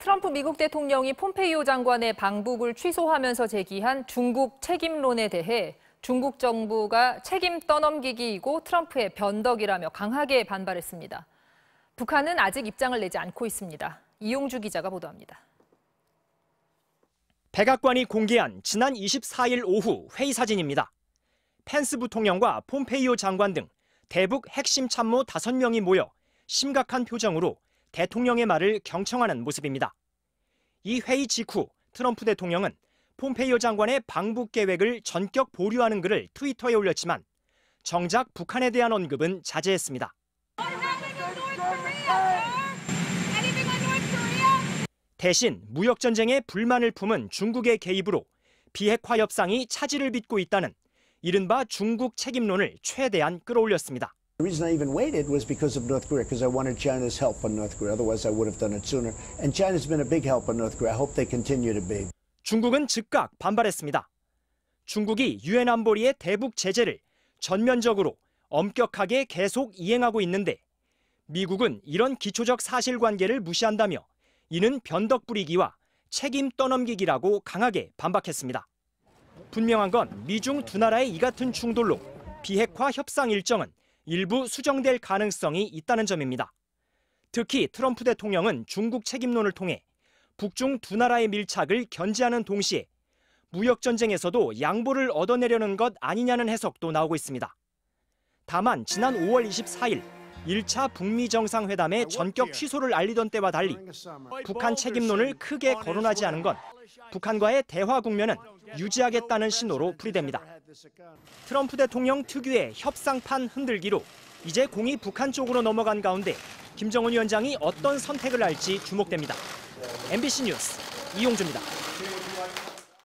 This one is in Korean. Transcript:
트럼프 미국 대통령이 폼페이오 장관의 방북을 취소하면서 제기한 중국 책임론에 대해 중국 정부가 책임 떠넘기기이고 트럼프의 변덕이라며 강하게 반발했습니다. 북한은 아직 입장을 내지 않고 있습니다. 이용주 기자가 보도합니다. 백악관이 공개한 지난 24일 오후 회의 사진입니다. 펜스 부통령과 폼페이오 장관 등 대북 핵심 참모 5명이 모여 심각한 표정으로 대통령의 말을 경청하는 모습입니다. 이 회의 직후 트럼프 대통령은 폼페이오 장관의 방북 계획을 전격 보류하는 글을 트위터에 올렸지만 정작 북한에 대한 언급은 자제했습니다. 대신 무역전쟁에 불만을 품은 중국의 개입으로 비핵화 협상이 차질을 빚고 있다는 이른바 중국 책임론을 최대한 끌어올렸습니다. The reason I even waited was because of North Korea, because I wanted China's help on North Korea. Otherwise, I would have done it sooner. And China's been a big help on North Korea. I hope they continue to be. 중국은 즉각 반발했습니다. 중국이 유엔 안보리의 대북 제재를 전면적으로 엄격하게 계속 이행하고 있는데 미국은 이런 기초적 사실관계를 무시한다며 이는 변덕 부리기와 책임 떠넘기기라고 강하게 반박했습니다. 분명한 건 미중 두 나라의 이 같은 충돌로 비핵화 협상 일정은 일부 수정될 가능성이 있다는 점입니다. 특히 트럼프 대통령은 중국 책임론을 통해 북중 두 나라의 밀착을 견제하는 동시에 무역전쟁에서도 양보를 얻어내려는 것 아니냐는 해석도 나오고 있습니다. 다만 지난 5월 24일 1차 북미 정상회담의 전격 취소를 알리던 때와 달리 북한 책임론을 크게 거론하지 않은 건 북한과의 대화 국면은 유지하겠다는 신호로 풀이됩니다. 트럼프 대통령 특유의 협상판 흔들기로 이제 공이 북한 쪽으로 넘어간 가운데 김정은 위원장이 어떤 선택을 할지 주목됩니다. MBC 뉴스 이용주입니다.